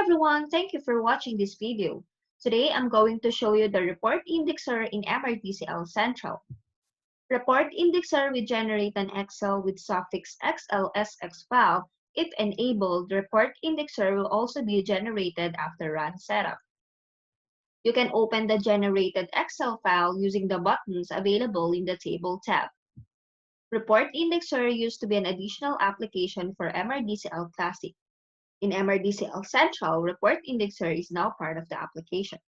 everyone, thank you for watching this video. Today I'm going to show you the report indexer in MRDCL Central. Report indexer will generate an Excel with suffix XLSX file. If enabled, the report indexer will also be generated after run setup. You can open the generated Excel file using the buttons available in the Table tab. Report indexer used to be an additional application for MRDCL Classic. In MRDCL Central, Report Indexer is now part of the application.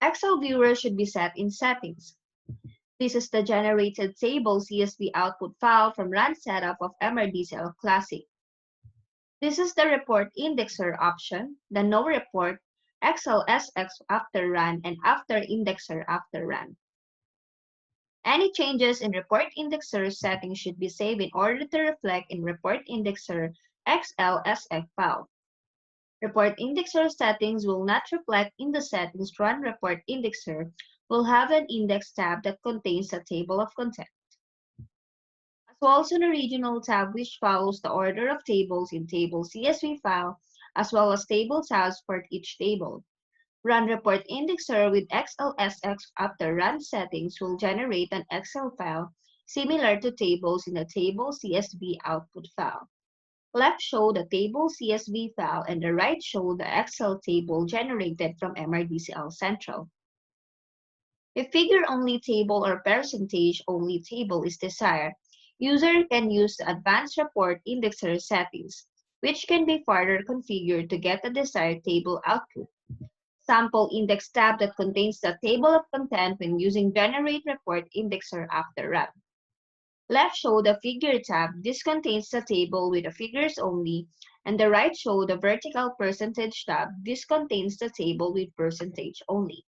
Excel Viewer should be set in Settings. This is the generated table CSV output file from Run Setup of MRDCL Classic. This is the Report Indexer option, the No Report, XLSX after Run, and After Indexer after Run. Any changes in Report Indexer settings should be saved in order to reflect in Report Indexer XLSX file. Report Indexer settings will not reflect in the settings run Report Indexer will have an Index tab that contains a table of content, as well as an Original tab which follows the order of tables in Table CSV file, as well as table tabs for each table. Run Report Indexer with XLSX after Run settings will generate an Excel file similar to tables in the Table CSV output file. Left show the table CSV file and the right show the Excel table generated from MRDCL Central. If figure-only table or percentage-only table is desired, user can use the Advanced Report Indexer settings, which can be further configured to get the desired table output. Sample Index tab that contains the table of content when using Generate Report Indexer after Run. Left show the Figure tab. This contains the table with the figures only, and the right show the Vertical Percentage tab. This contains the table with percentage only.